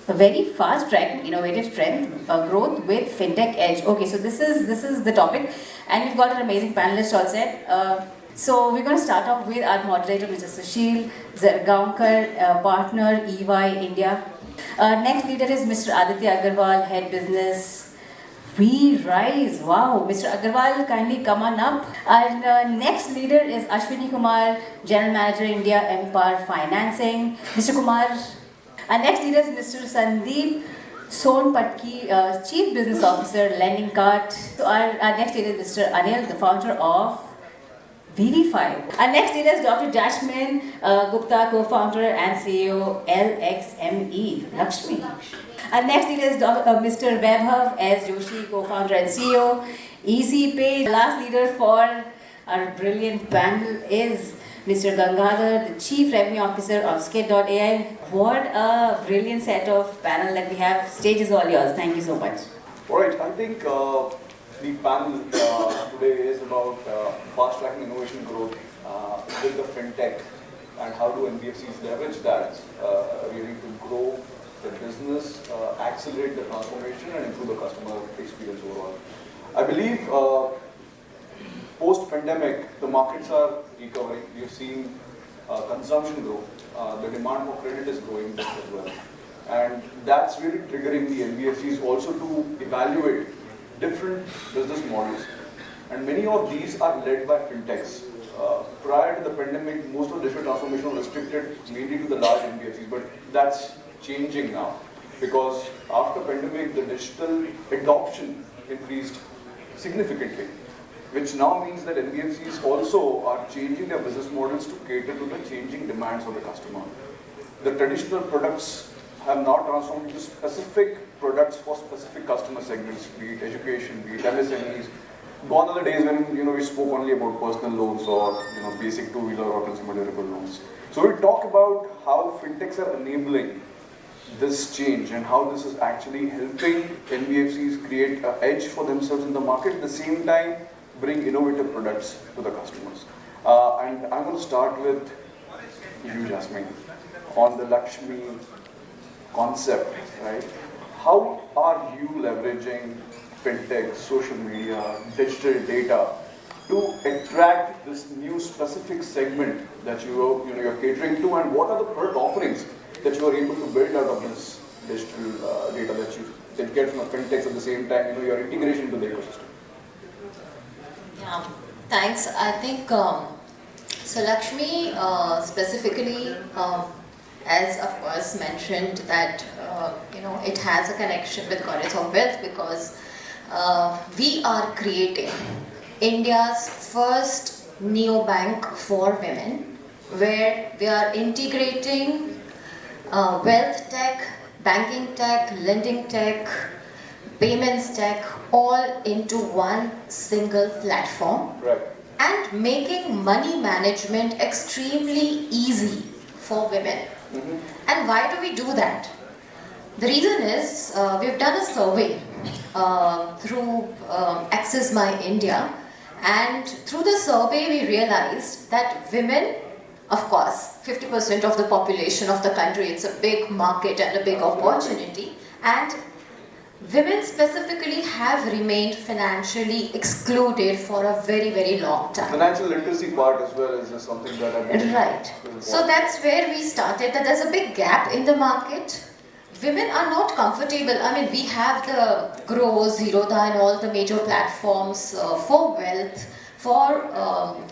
a very fast track, innovative trend, growth with Fintech Edge. Okay, so this is the topic, and we've got an amazing panelist all set. So we're going to start off with our moderator, Mr. Sushil, Zaregaonkar, partner, EY India. Next leader is Mr.Aditya Agrawal, head business, WeRize. Wow, Mr. Agrawal, kindly come on up. And next leader is Ashwini Kumar, general manager, India MPOWER Financing. Mr. Kumar. Our next leader is Mr.Sandeep, Sonpatki, chief business officer, LendingKart. So our next leader is Mr. Anil, the founder of Vivifi. Our next leader is Dr. Jasmin, Gupta, co-founder and CEO, LXME, Lakshmi. Our next leader is Mr. Vaibhav as Joshi, co-founder and CEO, Easy Pay. Last leader for our brilliant panel is Mr. Gangadhar, the Chief Revenue Officer of Skit.ai. What a brilliant set of panel that we have. Stage is all yours. Thank you so much. All right, I think the panel today is about fast-tracking innovation growth with the fintech and how do NBFCs leverage that really to grow the business, accelerate the transformation and improve the customer experience overall. I believe post-pandemic, the markets are recovering. We have seen consumption grow. The demand for credit is growing as well. And that's really triggering the NBFCs also to evaluate different business models. And many of these are led by fintechs. Prior to the pandemic, most of digital transformation was restricted mainly to the large NBFCs, but that's changing now. Because after pandemic, the digital adoption increased significantly, which now means that NBFCs also are changing their business models to cater to the changing demands of the customer. The traditional products have now transformed into specific products for specific customer segments, be it education, be it MSMEs. Gone are the days when we spoke only about personal loans or basic two-wheeler or consumer durable loans. So we'll talk about how fintechs are enabling this change and how this is actually helping NBFCs create an edge for themselves in the market, at the same time bring innovative products to the customers. And I'm going to start with you, Jasmin, on the Lakshmi concept, right? How are you leveraging fintech, social media, digital data to attract this new specific segment that you're catering to, and what are the product offerings that you are able to build out of this digital data that you can get from the fintechs at the same time, your integration into the ecosystem? Yeah, thanks. I think so. Lakshmi specifically, as of course mentioned, that it has a connection with Goddess of Wealth because we are creating India's first neobank for women, where we are integrating wealth tech, banking tech, lending tech, payments tech, all into one single platform, right, and making money management extremely easy for women. Mm-hmm. And why do we do that? The reason is we've done a survey through Access My India, and through the survey we realized that women, of course, 50% of the population of the country, it's a big market and a big opportunity, and women specifically have remained financially excluded for a very, very long time. Financial literacy part as well is something that I believe. Right. So that's where we started, that there's a big gap in the market. Women are not comfortable. I mean, we have the Grow, Zerodha and all the major platforms for wealth, for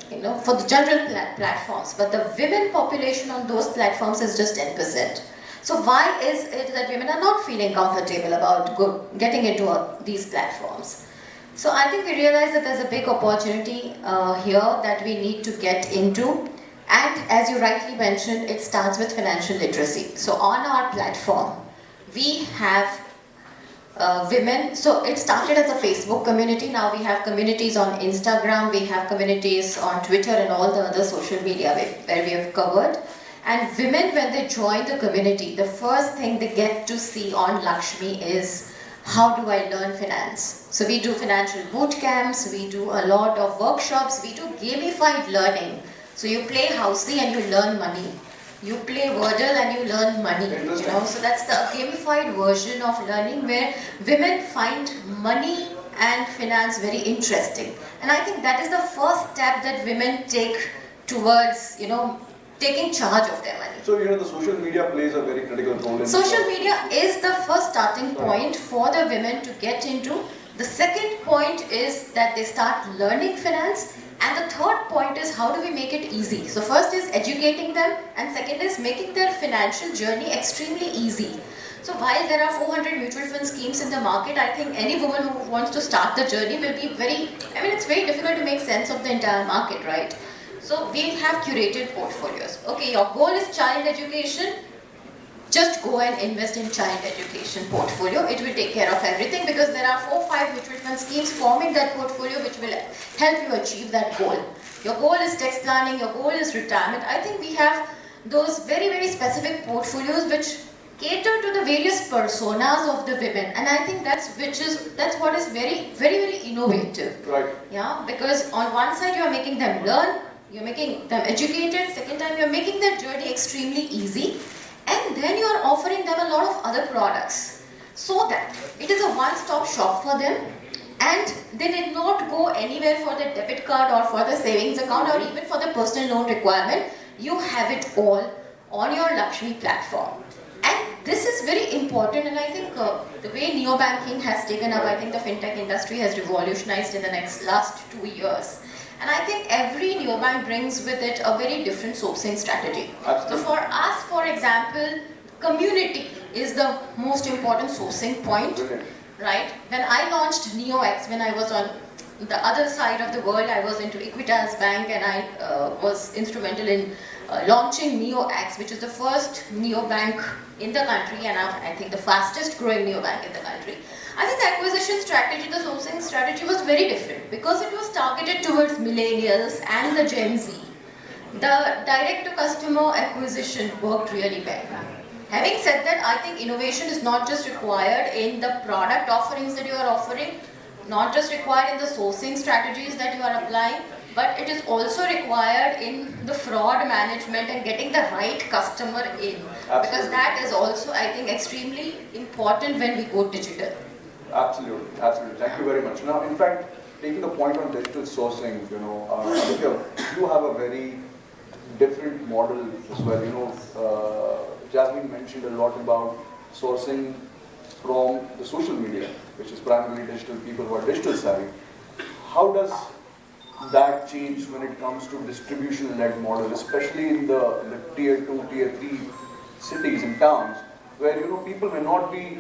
the general platforms, but the women population on those platforms is just 10%. So why is it that women are not feeling comfortable about getting into these platforms? So I think we realize that there's a big opportunity here that we need to get into. And as you rightly mentioned, it starts with financial literacy. So on our platform, we have women. So it started as a Facebook community. Now we have communities on Instagram, we have communities on Twitter and all the other social media where we have covered. And women, when they join the community, the first thing they get to see on Lakshmi is, how do I learn finance? So we do financial boot camps, we do a lot of workshops, we do gamified learning. So you play housey and you learn money. you play Wordle and you learn money, you know. So that's the gamified version of learning where women find money and finance very interesting. And I think that is the first step that women take towards, you know, taking charge of their money. So, the social media plays a very critical role in Social media is the first starting point for the women to get into. The second point is that they start learning finance. And the third point is how do we make it easy? So first is educating them, and second is making their financial journey extremely easy. So while there are 400 mutual fund schemes in the market, I think any woman who wants to start the journey will be it's very difficult to make sense of the entire market, right? So we have curated portfolios. Okay, your goal is child education. Just go and invest in child education portfolio. It will take care of everything because there are 4 or 5 mutual fund schemes forming that portfolio which will help you achieve that goal. Your goal is tax planning, your goal is retirement. I think we have those very, very specific portfolios which cater to the various personas of the women, and I think that's what is very, very, very innovative. Right. Yeah, because on one side you are making them learn, you're making them educated, second time you're making their journey extremely easy. And then you are offering them a lot of other products so that it is a one-stop shop for them and they did not go anywhere for the debit card or for the savings account or even for the personal loan requirement. You have it all on your Lakshmi platform. And this is very important, and I think the way neo-banking has taken up, I think the fintech industry has revolutionized in the last 2 years. And I think every neobank brings with it a very different sourcing strategy. Absolutely. So for us, for example, community is the most important sourcing point, Brilliant. right? When I launched NeoX, when I was on the other side of the world, I was into Equitas Bank and I was instrumental in launching NeoX, which is the first neobank in the country and I think the fastest growing neobank in the country. I think the acquisition strategy, the sourcing strategy was very different because it was targeted towards millennials and the Gen Z. The direct-to-customer acquisition worked really well. Having said that, I think innovation is not just required in the product offerings that you are offering, not just required in the sourcing strategies that you are applying, but it is also required in the fraud management and getting the right customer in. Absolutely. Because that is also, I think, extremely important when we go digital. Absolutely, absolutely. Thank you very much. Now, in fact, taking the point on digital sourcing, Aditya, you have a very different model as well. Jasmin mentioned a lot about sourcing from the social media, which is primarily digital people who are digital savvy. How does that change when it comes to distribution-led model, especially in the tier 2, tier 3 cities and towns, where people may not be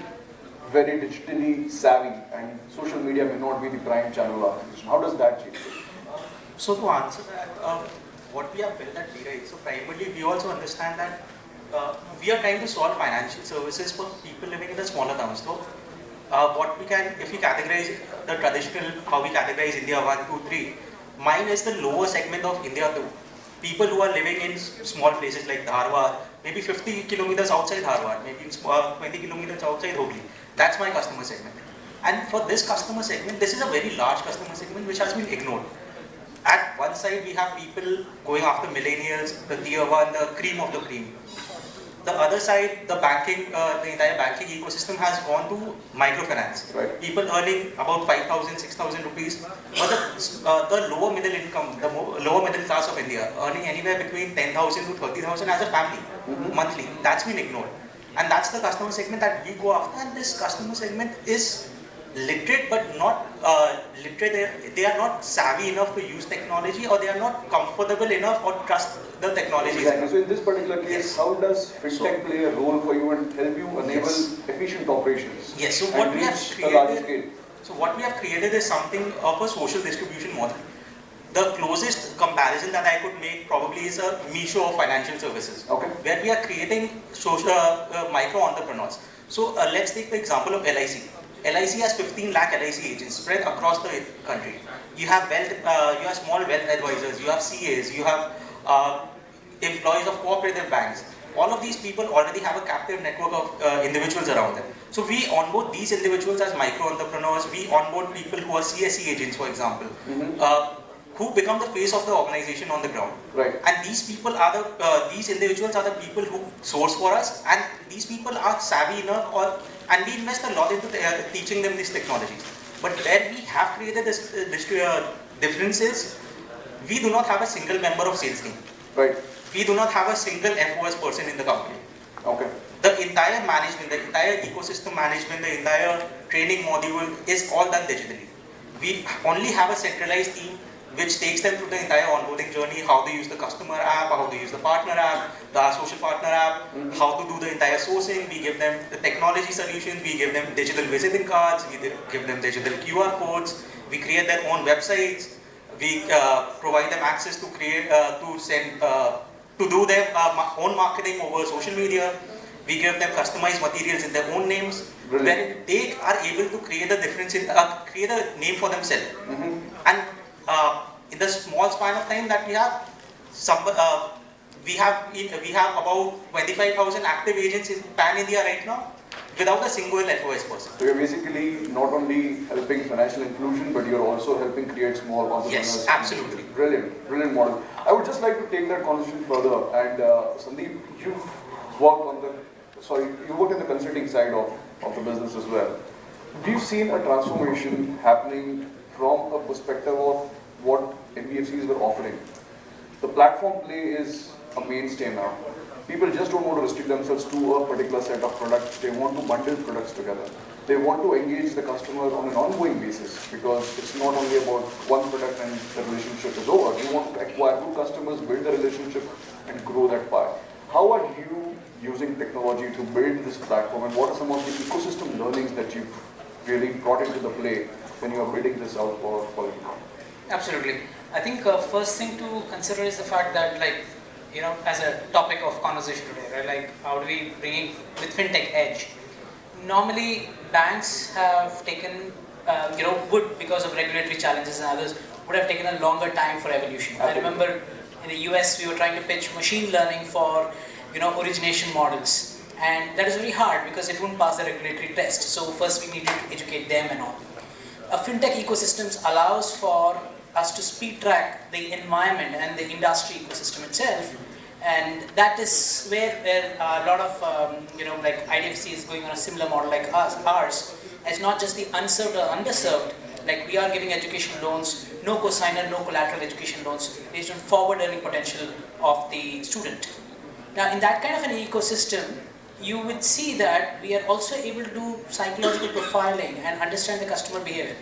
very digitally savvy and social media may not be the prime channel of acquisition. How does that change? So to answer that, what we have built at WeRize, so primarily we also understand that we are trying to solve financial services for people living in the smaller towns. So what we can, if we categorize the traditional, how we categorize India 1, 2, 3, mine is the lower segment of India 2. People who are living in small places like Dharwad, maybe 50 kilometers outside Dharwad, maybe 20 kilometers outside Hooghly. That's my customer segment. And for this customer segment, this is a very large customer segment which has been ignored. At one side, we have people going after millennials, the tier 1, the cream of the cream. The other side, the banking, the entire banking ecosystem has gone to microfinance. Right. People earning about 5,000, 6,000 rupees. But the lower middle income, the lower middle class of India, earning anywhere between 10,000 to 30,000 as a family, monthly, that's been ignored. And that's the customer segment that we go after. And this customer segment is literate but not literate. They are not savvy enough to use technology, or they are not comfortable enough or trust the technology. Exactly. So in this particular case, yes. How does Fintech play a role for you and help you enable efficient operations? Yes. So what we have a larger scale? So what we have created is something of a social distribution model. The closest comparison that I could make probably is a Meesho of financial services, okay, where we are creating social micro entrepreneurs. So let's take the example of LIC. LIC has 15 lakh LIC agents spread across the country. You have you have small wealth advisors, you have CAs, you have employees of cooperative banks. All of these people already have a captive network of individuals around them. So we onboard these individuals as micro entrepreneurs. We onboard people who are CSE agents, for example, who become the face of the organization on the ground. Right. And these people are these individuals are the people who source for us, and these people are savvy enough, and we invest a lot into teaching them these technologies. But where we have created this difference is, we do not have a single member of sales team. Right. We do not have a single FOS person in the company. Okay. The entire management, the entire ecosystem management, the entire training module is all done digitally. We only have a centralized team which takes them through the entire onboarding journey, how to use the customer app, how to use the partner app, the social partner app, how to do the entire sourcing. We give them the technology solutions, we give them digital visiting cards, we give them digital QR codes, we create their own websites, we provide them access to create, to do their own marketing over social media. We give them customized materials in their own names, where they are able to create a difference in create a name for themselves. And in the small span of time that we have, we have about 25,000 active agents in Pan India right now, without a single FOS person. So you're basically not only helping financial inclusion, but you're also helping create small entrepreneurs. Yes, absolutely. Brilliant, brilliant model. I would just like to take that conversation further. And Sandeep, you've worked in the consulting side of the business as well. We've seen a transformation happening from a perspective of what NBFCs were offering. The platform play is a mainstay now. People just don't want to restrict themselves to a particular set of products. They want to bundle products together. They want to engage the customer on an ongoing basis, because it's not only about one product and the relationship is over. You want to acquire new customers, build the relationship, and grow that pie. How are you using technology to build this platform, and what are some of the ecosystem learnings that you've really brought into the play when you are building this out for you? Absolutely. I think first thing to consider is the fact that, like, you know, as a topic of conversation today, right? Like, how do we bring in with Fintech Edge? Normally, banks have taken, would, because of regulatory challenges and others, would have taken a longer time for evolution. I remember in the US, we were trying to pitch machine learning for, origination models. And that is very hard because it wouldn't pass the regulatory test. So first we needed to educate them and all. A fintech ecosystems allows for us to speed track the environment and the industry ecosystem itself, and that is where a lot of like IDFC is going on a similar model like ours, as not just the unserved or underserved. Like, we are giving education loans, no cosigner, no collateral education loans based on forward earning potential of the student. Now, in that kind of an ecosystem, you would see that we are also able to do psychological profiling and understand the customer behavior.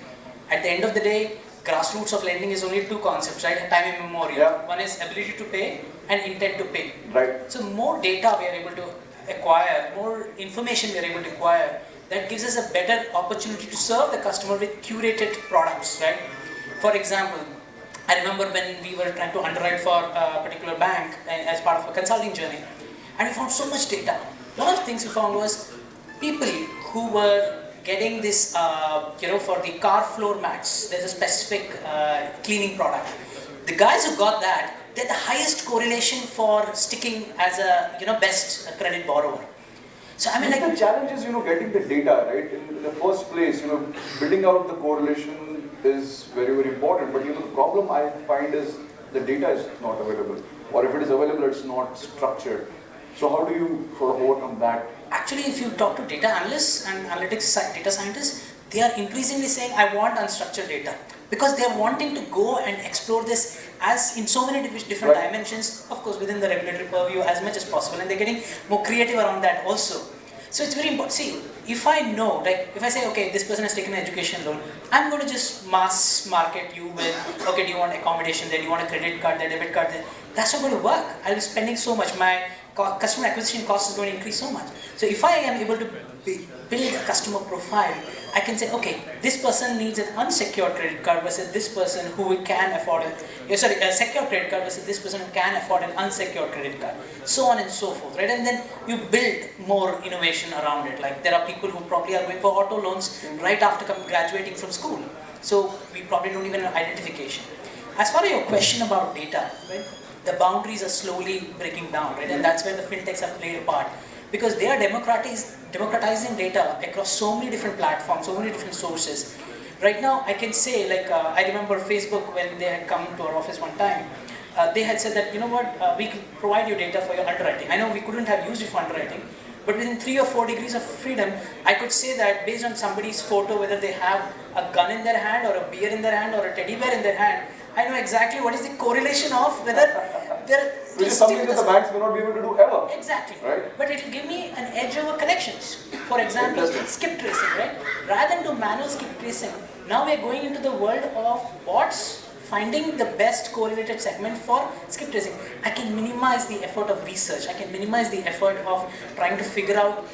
At the end of the day, grassroots of lending is only two concepts, right? Time immemorial. Yeah. One is ability to pay and intent to pay. Right. So more data we are able to acquire, more information we are able to acquire, that gives us a better opportunity to serve the customer with curated products, right? For example, I remember when we were trying to underwrite for a particular bank as part of a consulting journey, and we found so much data. One of the things we found was people who were getting this, for the car floor mats, there's a specific cleaning product. The guys who got that, they had the highest correlation for sticking as a, best credit borrower. So I mean, like, the challenge is, getting the data, right? In the first place, building out the correlation is very, very important. But, the problem I find is the data is not available. Or if it is available, it's not structured. So how do you sort of overcome that? Actually, if you talk to data analysts and analytics data scientists, they are increasingly saying, I want unstructured data. Because they are wanting to go and explore this as in so many different dimensions, of course, within the regulatory purview as much as possible. And they're getting more creative around that also. So it's very important. See, if I know, like, if I say, okay, this person has taken an education loan, I'm going to just mass market you with, okay, do you want accommodation there, do you want a credit card there, debit card there? That's not going to work. I'll be spending so much. My customer acquisition cost is going to increase so much. So if I am able to build a customer profile, I can say, okay, this person needs an unsecured credit card versus this person who can afford a secured credit card versus this person who can afford an unsecured credit card, so on and so forth, right? And then you build more innovation around it. Like, there are people who probably are going for auto loans right after graduating from school. So we probably don't even have identification. As far as your question about data, right? The boundaries are slowly breaking down, right? And that's where the fintechs have played a part, because they are democratizing data across so many different platforms, so many different sources. Right now, I can say, like, I remember Facebook when they had come to our office one time, they had said that, you know what, we can provide you data for your underwriting. I know we couldn't have used it for underwriting, but within 3 or 4 degrees of freedom, I could say that based on somebody's photo, whether they have a gun in their hand or a beer in their hand or a teddy bear in their hand, I know exactly what is the correlation of whether they're... Which is something that the banks may not be able to do ever. Exactly. Right? But it will give me an edge over connections. For example, skip tracing, right? Rather than do manual skip tracing, now we are going into the world of bots, finding the best correlated segment for skip tracing. I can minimize the effort of research. I can minimize the effort of trying to figure out,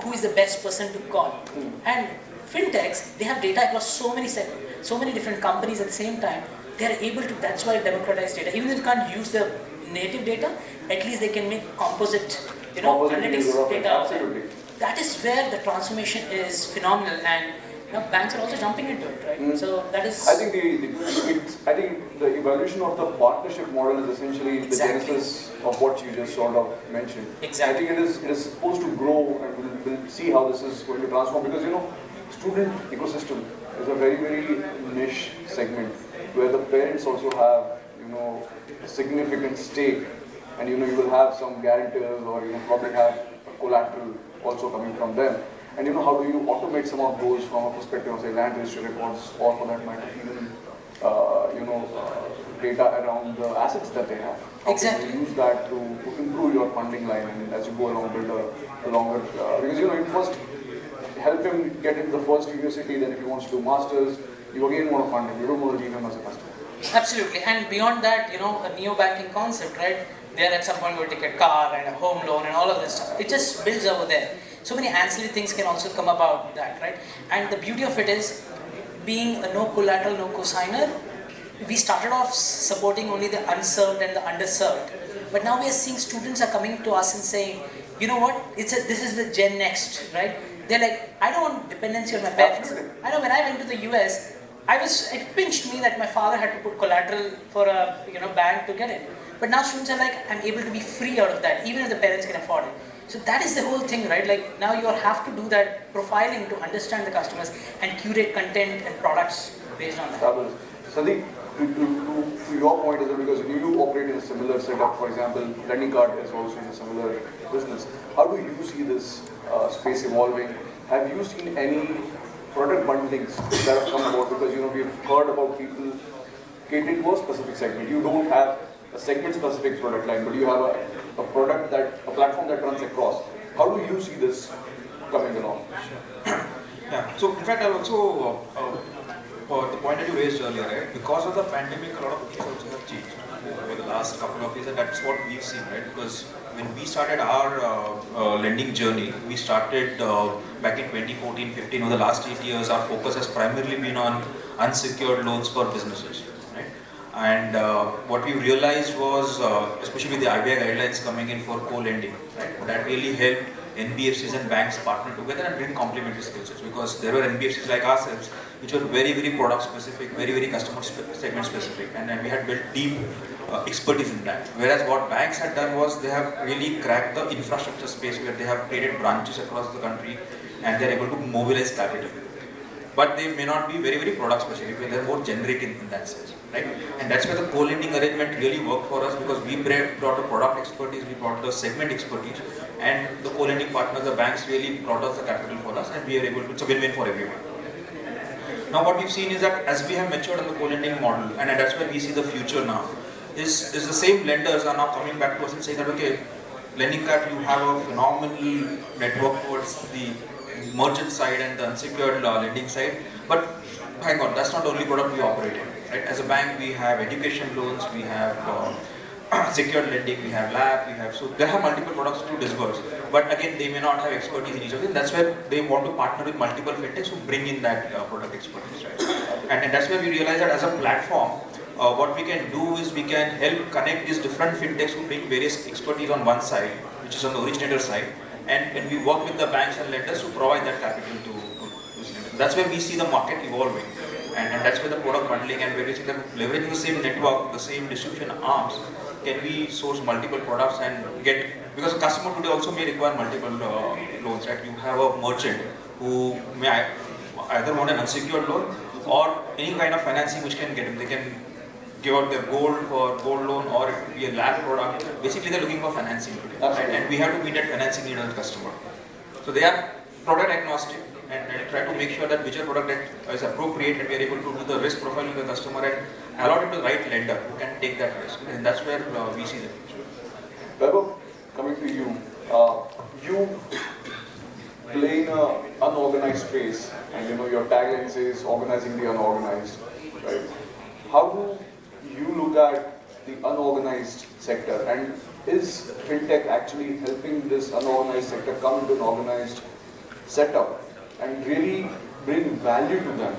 who is the best person to call. And fintechs, they have data across so many different companies at the same time. They are able to, that's why democratize data. Even if you can't use the native data, at least they can make composite, analytics data. Absolutely. That is where the transformation is phenomenal, and banks are also jumping into it, right? So that is. I think the evolution of the partnership model is essentially the genesis of what you just sort of mentioned. Exactly. I think it is supposed to grow, and we'll see how this is going to transform, because student ecosystem is a very, very niche segment where the parents also have a significant stake, and you will have some guarantors, or probably have a collateral also coming from them. And how do you automate some of those from a perspective of, say, land registry records, or for that matter, even data around the assets that they have. How exactly. can you use that to improve your funding line, and as you go along, build a longer, because you first help him get into the first university, then if he wants to do masters, you again want to fund him, you don't want to leave him as a customer. Absolutely, and beyond that, a neo-banking concept, right? There at some point will take a car and a home loan and all of this stuff. It just builds over there. So many ancillary things can also come about that, right? And the beauty of it is, being a no collateral, no cosigner, we started off supporting only the unserved and the underserved. But now we are seeing students are coming to us and saying, you know what, this is the Gen Next, right? They're like, I don't want dependency on my parents. I know when I went to the US, it pinched me that my father had to put collateral for a bank to get it. But now students are like, I'm able to be free out of that, even if the parents can afford it. So that is the whole thing, right? Like now you have to do that profiling to understand the customers and curate content and products based on that. Sandeep, to your point as well, because you do operate in a similar setup, for example, LendingKart is also in a similar business. How do you see this space evolving? Have you seen any product bundlings that have come about? Because we've heard about people catering to a specific segment. You don't have a segment-specific product line, but you have a platform that runs across. How do you see this coming along? Yeah. So in fact, I'll also the point that you raised earlier, right? Because of the pandemic, a lot of things also have changed over the last couple of years, and that's what we've seen, right? Because when we started our lending journey, we started back in 2014-15. Over the last 8 years, our focus has primarily been on unsecured loans for businesses, right? And what we realized was, especially with the RBI guidelines coming in for co-lending, right? That really helped NBFCs and banks partner together and bring complementary skill sets, because there were NBFCs like ourselves which were very, very product specific, very, very customer segment specific, and then we had built deep expertise in that. Whereas what banks had done was they have really cracked the infrastructure space, where they have created branches across the country and they are able to mobilize capital. But they may not be very, very product specific, they are more generic in that sense, right? And that's where the co-lending arrangement really worked for us, because we brought the product expertise, we brought the segment expertise, and the co-lending partners, the banks, really brought us the capital for us, and we are able to, it's a win-win for everyone. Now what we've seen is that as we have matured in the co-lending model, and that's where we see the future now, is the same lenders are now coming back to us and saying that, okay, LendingKart, you have a phenomenal network towards the merchant side and the unsecured lending side, but hang on, that's not the only product we operate in, right? As a bank, we have education loans, we have secured lending, we have LAP, so they have multiple products to disburse, but again, they may not have expertise in each of them. That's where they want to partner with multiple fintechs to bring in that product expertise, right? And that's where we realize that as a platform, what we can do is we can help connect these different fintechs who bring various expertise on one side, which is on the originator side, and we work with the banks and lenders to provide that capital to this lender. That's where we see the market evolving, and that's where the product bundling and where we see that leveraging the same network, the same distribution arms, can we source multiple products and get, because a customer today also may require multiple loans, right? You have a merchant who may either want an unsecured loan or any kind of financing which can get them. They can give out their gold for gold loan, or it could be a land product. Basically, they're looking for financing today, right? And we have to meet that financing need of the customer. So they are product agnostic and try to make sure that whichever product that is appropriate, and we are able to do the risk profile of the customer and allot it to the right lender who can take that risk. And that's where we see the future. Vaibhav, coming to you, you play in an unorganized space, and your tagline says organizing the unorganized, right? How do you look at the unorganized sector, and is fintech actually helping this unorganized sector come into an organized setup and really bring value to them?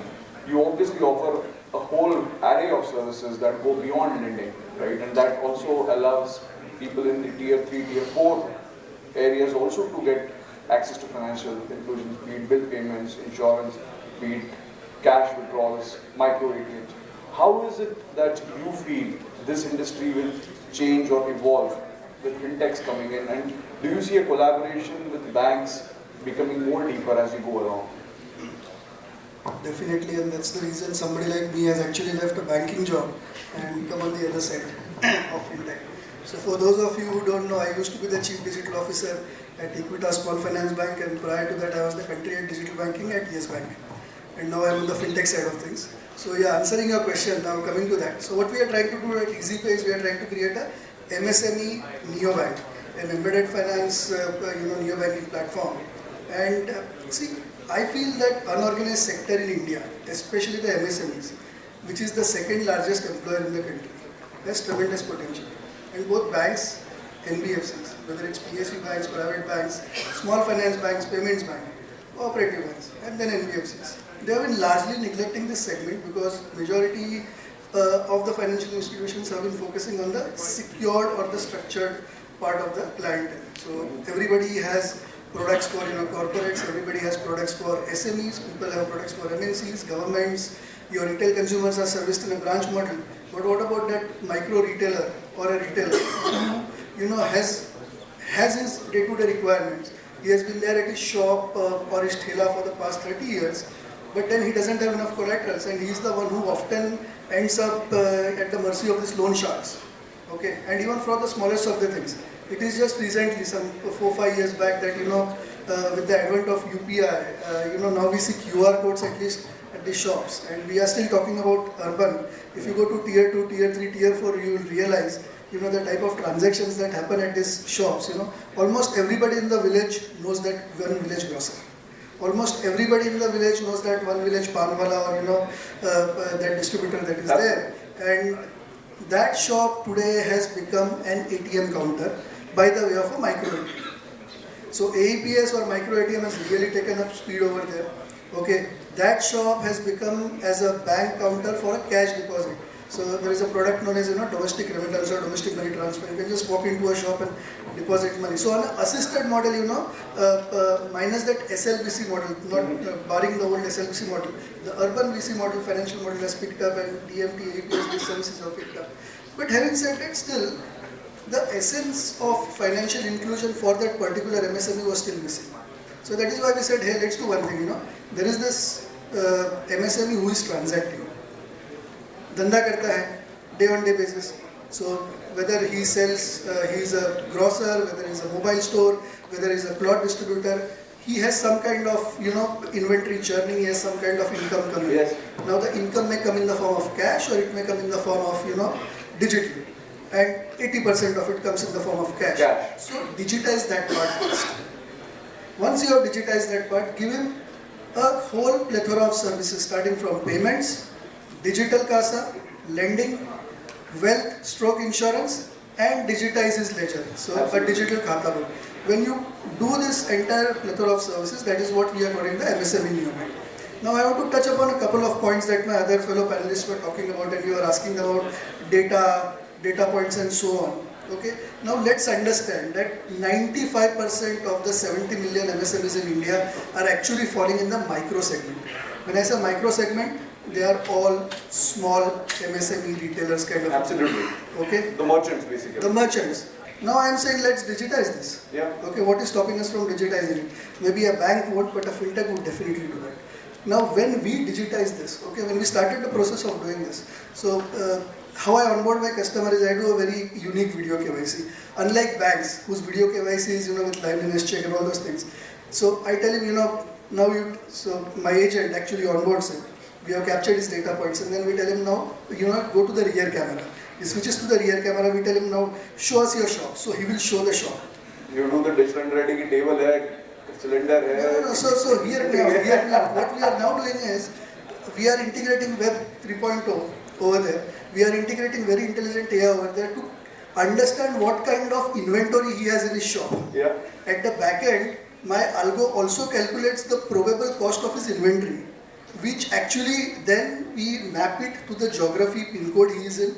You obviously offer a whole array of services that go beyond lending, right? And that also allows people in the tier 3, tier 4 areas also to get access to financial inclusion, be it bill payments, insurance, be it cash withdrawals, micro ATMs. How is it that you feel this industry will change or evolve with fintechs coming in? And do you see a collaboration with banks becoming more deeper as you go along? Definitely, and that's the reason somebody like me has actually left a banking job and come on the other side of fintech. So for those of you who don't know, I used to be the Chief Digital Officer at Equitas Small Finance Bank, and prior to that I was the Country Head Digital Banking at Yes Bank. And now I'm on the fintech side of things. So yeah, answering your question, now coming to that. So what we are trying to do at EasyPay is we are trying to create a MSME neobank, an embedded finance neobanking platform. And see, I feel that unorganized sector in India, especially the MSMEs, which is the second largest employer in the country, has tremendous potential. And both banks, NBFCs, whether it's PSU banks, private banks, small finance banks, payments bank, cooperative banks, and then NBFCs, they have been largely neglecting this segment because majority of the financial institutions have been focusing on the secured or the structured part of the clientele. So everybody has products for corporates, everybody has products for SMEs, people have products for MNCs, governments, your retail consumers are serviced in a branch model. But what about that micro retailer or a retailer who has his day-to-day requirements? He has been there at his shop or his thela for the past 30 years, but then he doesn't have enough collaterals, and he is the one who often ends up at the mercy of these loan sharks. Okay, and even for the smallest of the things. It is just recently, some 4-5 years back, that with the advent of UPI, now we see QR codes at least at the shops, and we are still talking about urban. If you go to tier 2, tier 3, tier 4, you will realize the type of transactions that happen at these shops. Almost everybody in the village knows that one village grocer. Almost everybody in the village knows that one village panwala, or that distributor that is there. And that shop today has become an ATM counter by the way of a micro ATM. So AEPS or micro ATM has really taken up speed over there. Okay, that shop has become as a bank counter for a cash deposit. So there is a product known as domestic remittance or domestic money transfer. You can just walk into a shop and deposit money. So on an assisted model, minus that SLBC model, not barring the old SLBC model, the urban VC model, financial model has picked up, and DMT, APS, these services have picked up. But having said that, still, the essence of financial inclusion for that particular MSME was still missing. So that is why we said, hey, let's do one thing, There is this MSME who is transacting. Dhanda karta hai, day-on-day basis. So whether he sells, he is a grocer, whether he is a mobile store, whether he is a plot distributor, he has some kind of, inventory churning, he has some kind of income coming. Yes. Now the income may come in the form of cash, or it may come in the form of, digital. And 80% of it comes in the form of cash. So digitize that part first. Once you have digitized that part, give him a whole plethora of services starting from payments, digital CASA, lending, wealth stroke insurance, and digitize his ledger. So a digital khata book. When you do this entire plethora of services, that is what we are calling the MSME neobank. Now I want to touch upon a couple of points that my other fellow panelists were talking about, and you are asking about data points and so on. Okay. Now let's understand that 95% of the 70 million MSMEs in India are actually falling in the micro segment. When I say micro segment, they are all small MSME retailers kind of. Absolutely. Okay. The merchants basically. The merchants. Now I am saying let's digitize this. Yeah. Okay. What is stopping us from digitizing it? Maybe a bank won't, but a fintech would definitely do that. Now when we digitize this, okay, when we started the process of doing this, so how I onboard my customer is I do a very unique video KYC. Unlike banks whose video KYC is, with liveness check and all those things. So I tell him, so my agent actually onboards him. We have captured his data points and then we tell him now, go to the rear camera. He switches to the rear camera, we tell him now, show us your shop. So he will show the shop. You do the digital underwriting table here, cylinder here. No. So here now, what we are now doing is, we are integrating Web 3.0 over there. We are integrating very intelligent AI over there to understand what kind of inventory he has in his shop. Yeah. At the back end, my algo also calculates the probable cost of his inventory, which actually then we map it to the geography pin code he is in,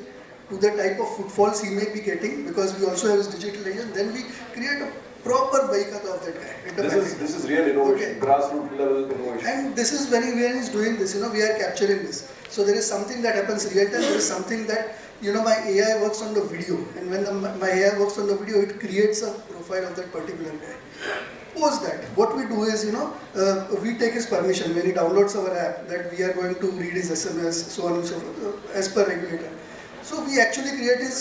to the type of footfalls he may be getting, because we also have his digital agent. Then we create a proper bike of that guy. At the back end. This is real innovation, grassroots level innovation. And this is when he's doing this, we are capturing this. So there is something that happens real time, there is something that, my AI works on the video. And when my AI works on the video, it creates a profile of that particular guy. Post that, what we do is, we take his permission when he downloads our app that we are going to read his SMS, so on and so forth, as per regulator. So we actually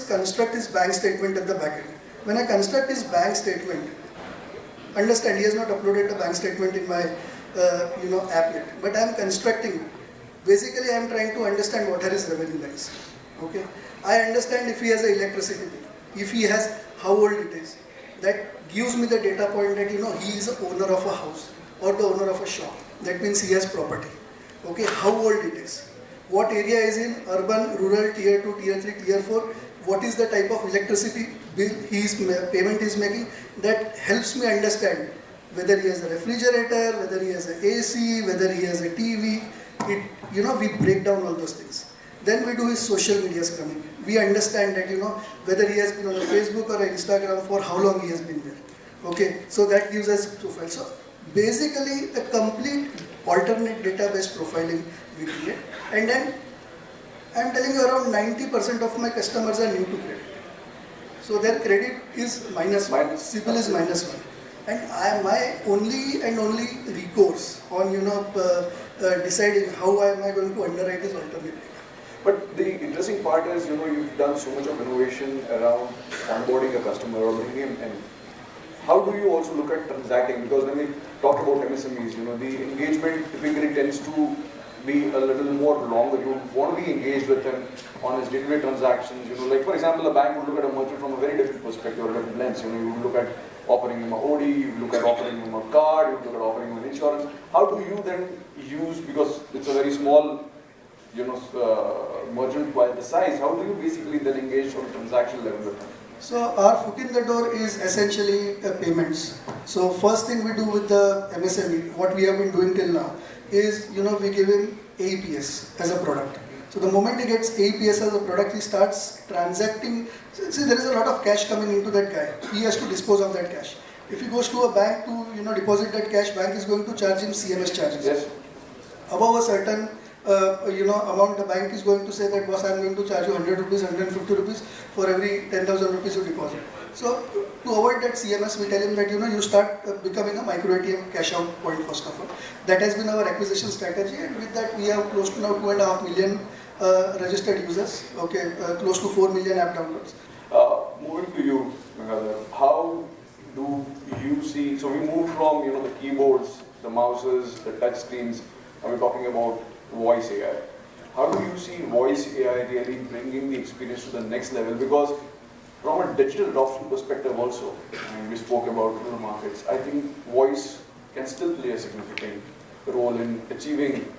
construct his bank statement at the back end. When I construct his bank statement, understand he has not uploaded the bank statement in my app yet, but I am constructing. Basically, I am trying to understand what are his revenue lines. Okay, I understand if he has an electricity bill, if he has how old it is. That gives me the data point that he is the owner of a house or the owner of a shop. That means he has property. Okay, how old it is, what area is in, urban, rural, tier 2, tier 3, tier 4. What is the type of electricity bill payment is making. That helps me understand whether he has a refrigerator, whether he has an AC, whether he has a TV. We break down all those things. Then we do his social media scrubbing. We understand that, whether he has been on a Facebook or Instagram, for how long he has been there. Okay, so that gives us profile. So basically the complete alternate database profiling we create. And then I am telling you around 90% of my customers are new to credit. So their credit is -1, CIBIL is -1. And my only recourse on, deciding how am I going to underwrite is alternate data. But the interesting part is, you've done so much of innovation around onboarding a customer or bringing him in. How do you also look at transacting? Because when we talk about MSMEs, the engagement typically tends to be a little more longer. You want to be engaged with him on his day-to-day transactions. Like for example, a bank would look at a merchant from a very different perspective or a different lens. You would look at offering him a OD, you look at offering him a card, you look at offering him an insurance. How do you then use, because it's a very small merchant by the size, how do you basically then engage on transaction level with him? So our foot in the door is essentially payments. So first thing we do with the MSME, what we have been doing till now, is we give him AEPS as a product. So the moment he gets AEPS as a product, he starts transacting. See, there is a lot of cash coming into that guy. He has to dispose of that cash. If he goes to a bank to deposit that cash, bank is going to charge him CMS charges. Yes. Above a certain amount, the bank is going to say that, boss, I am going to charge you 100 rupees, 150 rupees for every 10,000 rupees you deposit. So to avoid that CMS, we tell him that you start becoming a micro ATM cash out point first of all. That has been our acquisition strategy, and with that we have close to now 2.5 million registered users. Okay, close to 4 million app downloads. Moving to you, Gangadhar, how do you see? So we moved from the keyboards, the mouses, the touch screens, and we're talking about voice AI. How do you see voice AI really bringing the experience to the next level? Because from a digital adoption perspective also, and we spoke about rural markets, I think voice can still play a significant role in achieving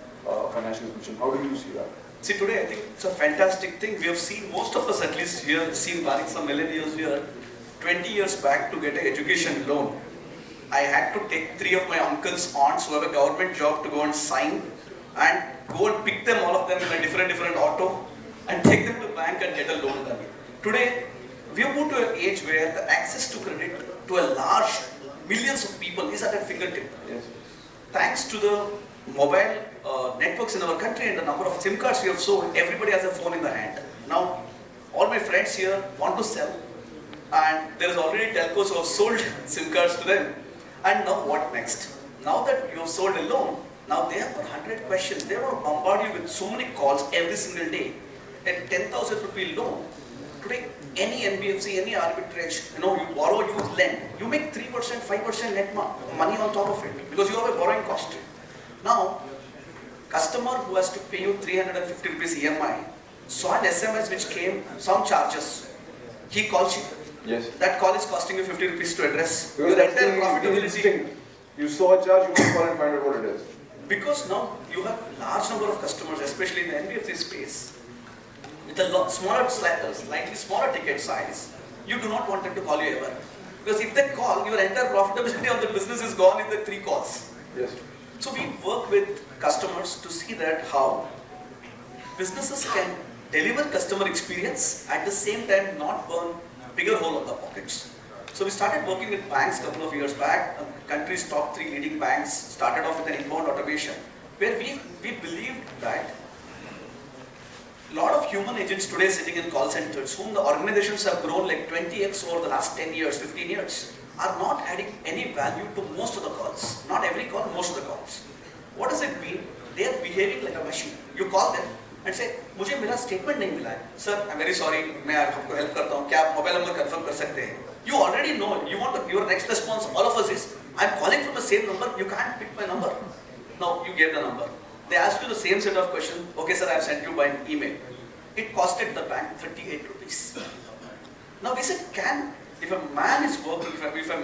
financial inclusion. How do you see that? See, today I think it's a fantastic thing. We have seen, most of us at least here, seen barring some millennials here, 20 years back to get an education loan. I had to take 3 of my uncles, aunts who have a government job to go and sign and go and pick them, all of them in a different auto, and take them to bank and get a loan done. Today, we have moved to an age where the access to credit to a large millions of people is at a fingertip. Yes. Thanks to the mobile networks in our country and the number of SIM cards we have sold, everybody has a phone in the hand. Now, all my friends here want to sell, and there is already telcos who have sold SIM cards to them. And now what next? Now that you have sold a loan, Now they have got 100 questions. They want to bombard you with so many calls every single day. At 10,000 rupee loan, today any NBFC, any arbitrage, you borrow, you lend, you make 3%, 5% net money on top of it because you have a borrowing cost. Now, customer who has to pay you 350 rupees EMI saw an SMS which came, some charges. He calls you. Yes. That call is costing you 50 rupees to address. Because Your that's entire the profitability. instinct. You saw a charge, you can call and find out what it is. Because now you have large number of customers, especially in the NBFC space, with a slightly smaller ticket size, you do not want them to call you ever. Because if they call, your entire profitability of the business is gone in the 3 calls. Yes. So we work with customers to see that how businesses can deliver customer experience at the same time not burn bigger hole on the pockets. So we started working with banks a couple of years back. Country's top 3 leading banks started off with an inbound automation where we believed that a lot of human agents today sitting in call centers whom the organizations have grown like 20x over the last 10 years, 15 years are not adding any value to most of the calls. Not every call, most of the calls. What does it mean? They are behaving like a machine. You call them and say, मुझे मेरा statement नहीं मिला है. Sir, I'm very sorry. मैं आपको help करता हूँ. क्या आप mobile number confirm कर सकते हैं? You already know. You want your next response. All of us is, I'm calling from the same number. You can't pick my number. Now you gave the number. They asked you the same set of questions. Okay, sir, I've sent you by an email. It costed the bank 38 rupees. Now we said, if a man is working, if a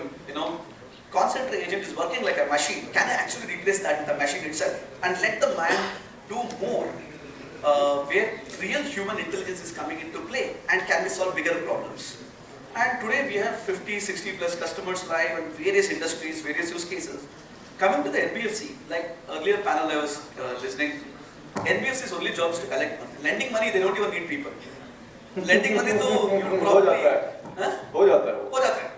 call center agent is working like a machine, can I actually replace that with the machine itself and let the man do more where real human intelligence is coming into play and can we solve bigger problems? And today we have 50, 60 plus customers live in various industries, various use cases. Coming to the NBFC, like earlier panel I was listening, NBFC's only job is to collect money. Lending money, they don't even need people. Lending money, though, you probably... हो जाता है.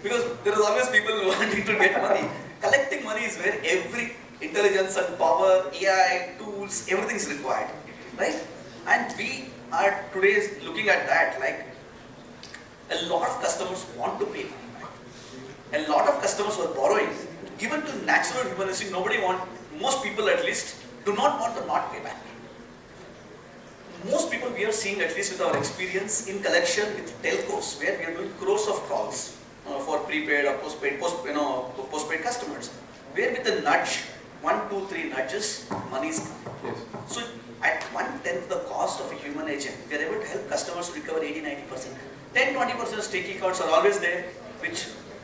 Because there is always people wanting to get money. Collecting money is where every intelligence and power, AI, tools, everything is required. Right? And we are today looking at that like a lot of customers want to pay money back. A lot of customers who are borrowing, given to natural human instinct, most people at least, do not want to not pay back. Most people we are seeing, at least with our experience in collection with telcos, where we are doing crores of calls for prepaid or postpaid customers, where with a nudge, 1, 2, 3 nudges, money is coming. Yes. So at 1/10 the cost of a human agent, we are able to help customers recover 80-90%. 10-20% sticky accounts are always there,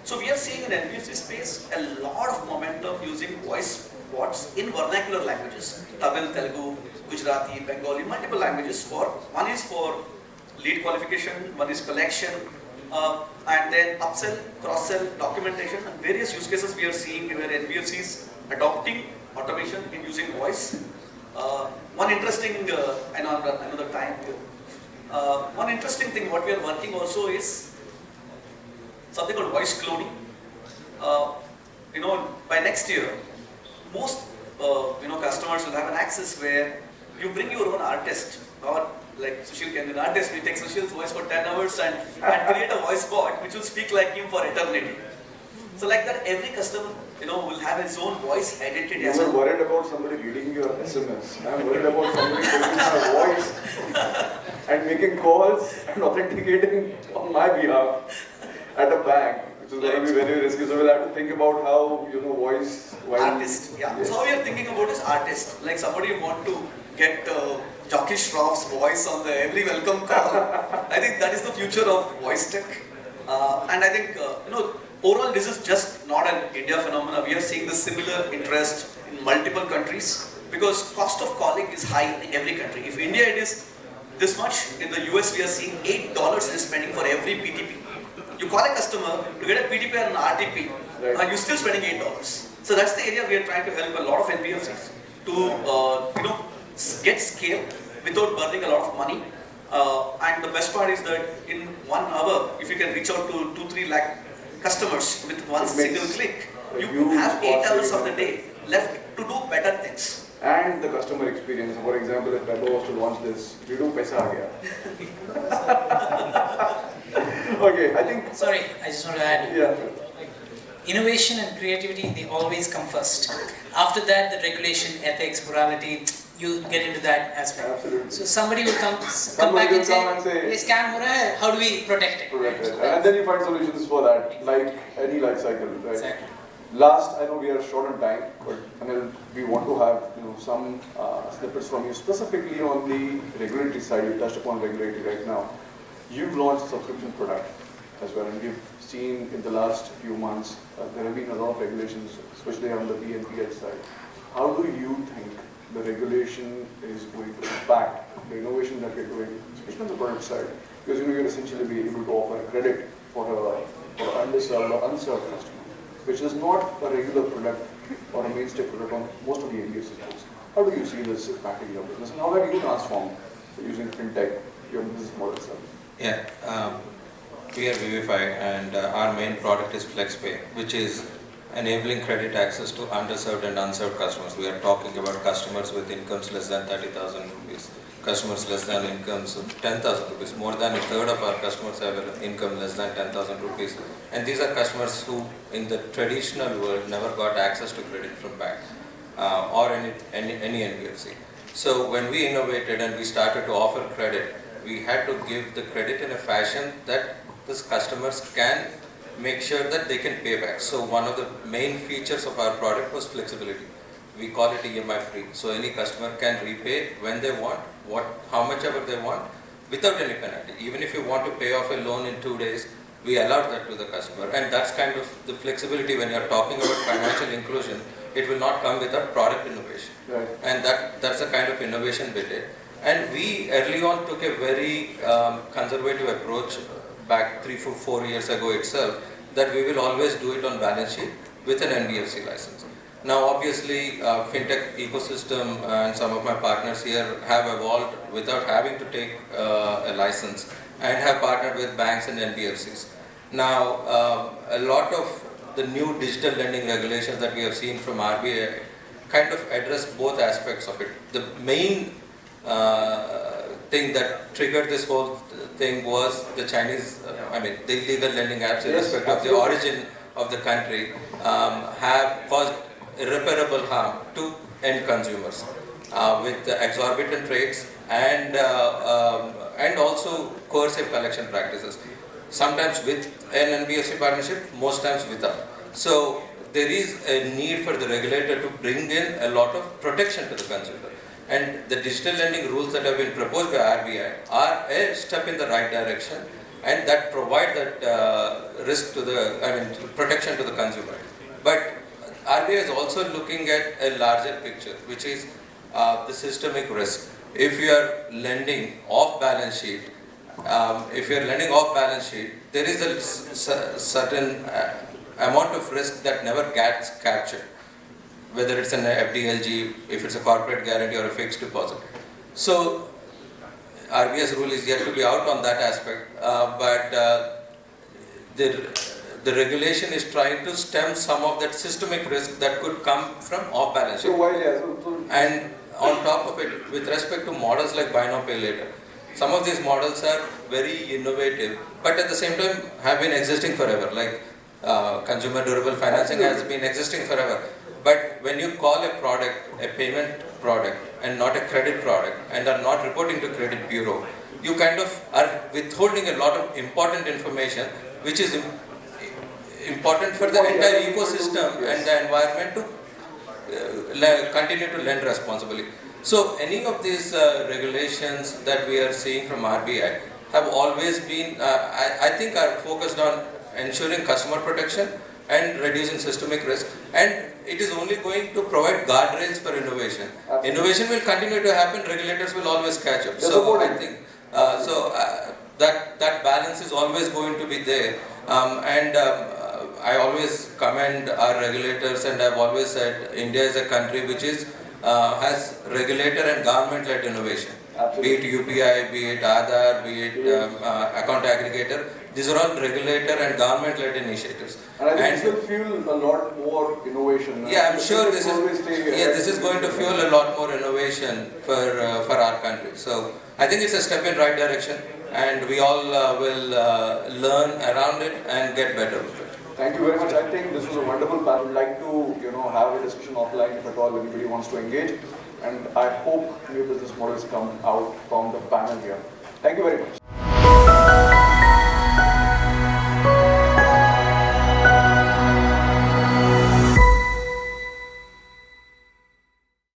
so we are seeing in NBFC space a lot of momentum using voice bots in vernacular languages, Tamil, Telugu, Gujarati, Bengali, multiple languages. One is for lead qualification, one is collection, and then upsell, cross-sell, documentation, and various use cases we are seeing where NBFCs adopting automation in using voice. One interesting, another time, one interesting thing what we are working also is something called voice cloning. By next year, most customers will have an access where you bring your own artist, or like Sushil can be an artist, we take Sushil's voice for 10 hours and create a voice bot which will speak like him for eternity. So like that, every customer will have his own voice identity. You were worried about somebody reading your SMS. I'm worried about somebody taking my voice and making calls and authenticating on my behalf at a bank, which is going to be very risky. So we'll have to think about how voice. Artist, yeah. Yes. So how we are thinking about is artist. Like somebody want to get Jockey Shroff's voice on the every welcome call. I think that is the future of voice tech. And I think overall this is just not an India phenomenon. We are seeing the similar interest in multiple countries because cost of calling is high in every country. If India it is this much, in the US we are seeing $8 is spending for every PTP. You call a customer to get a PTP and an RTP, right. You're still spending $8. So that's the area we are trying to help a lot of NBFCs to get scale without burning a lot of money. And the best part is that in 1 hour, if you can reach out to 2-3 lakh customers with one single click, you have 8 hours of the day left to do better things. And the customer experience. For example, if Vaibhav was to launch this, we do paisa aa gaya. Okay, I think. Sorry, I just want to add. Yeah. Innovation and creativity, they always come first. After that, the regulation, ethics, morality, you get into that aspect. Absolutely. So somebody will come Somebody back and will say, come and say, "Ye scam ho raha hai, how do we protect it?" Correct. Right? So And then you find solutions for that, like any life cycle, right? Exactly. Last, I know we are short on time, but Anil, we want to have some snippets from you specifically on the regulatory side. You touched upon regulatory right now. You've launched a subscription product as well, and we've seen in the last few months there have been a lot of regulations, especially on the BNPL side. How do you think the regulation is going to impact the innovation that we're doing, especially on the product side? Because you're essentially be able to offer credit for an underserved or unserved customer, which is not a regular product or a mainstay product on most of the NBFC books. How do you see this impacting your business, and how have you transformed using fintech your business model itself? Yeah, we are Vivifi, and our main product is FlexPay, which is enabling credit access to underserved and unserved customers. We are talking about customers with incomes less than 30,000 rupees, customers less than incomes of 10,000 rupees. More than a third of our customers have an income less than 10,000 rupees. And these are customers who, in the traditional world, never got access to credit from bank or any NBFC. So when we innovated and we started to offer credit, we had to give the credit in a fashion that these customers can make sure that they can pay back. So one of the main features of our product was flexibility. We call it EMI free. So any customer can repay when they want, how much ever they want, without any penalty. Even if you want to pay off a loan in 2 days, we allow that to the customer. And that's kind of the flexibility when you're talking about financial inclusion. It will not come without product innovation. Right. And that's the kind of innovation we did. And we early on took a very conservative approach back 3-4 years ago itself, that we will always do it on balance sheet with an NBFC license. Now obviously fintech ecosystem and some of my partners here have evolved without having to take a license and have partnered with banks and NBFCs. Now a lot of the new digital lending regulations that we have seen from RBI kind of address both aspects of it. The main thing that triggered this whole thing was the Chinese, the illegal lending apps, irrespective of the origin of the country, have caused irreparable harm to end consumers with exorbitant rates and also coercive collection practices. Sometimes with an NBFC partnership, most times without. So there is a need for the regulator to bring in a lot of protection to the consumer. And the digital lending rules that have been proposed by RBI are a step in the right direction, and that provide that protection to the consumer. But RBI is also looking at a larger picture, which is the systemic risk. If you are lending off balance sheet, there is a certain amount of risk that never gets captured, whether it's an FDLG, if it's a corporate guarantee or a fixed deposit. So RBI's rule is yet to be out on that aspect, but the regulation is trying to stem some of that systemic risk that could come from off-balance sheet. And on top of it, with respect to models like buy now, pay later, some of these models are very innovative, but at the same time have been existing forever. Like consumer durable financing has been existing forever. But when you call a product a payment product and not a credit product and are not reporting to credit bureau, you kind of are withholding a lot of important information which is important for the entire ecosystem and the environment to continue to lend responsibly. So any of these regulations that we are seeing from RBI have always been, I think, are focused on ensuring customer protection and reducing systemic risk, and it is only going to provide guardrails for innovation. Absolutely. Innovation will continue to happen, regulators will always catch up. So I think that balance is always going to be there, and I always commend our regulators, and I've always said India is a country which has regulator and government-led innovation. Absolutely. Be it UPI, be it Aadhaar, be it account aggregator. These are all regulator and government-led initiatives. And I think this will fuel a lot more innovation. Yeah, I'm sure this is going to fuel a lot more innovation for our country. So I think it's a step in right direction, and we all will learn around it and get better with it. Thank you very much. I think this was a wonderful panel. I would like to, have a discussion offline if at all anybody wants to engage. And I hope new business models come out from the panel here. Thank you very much.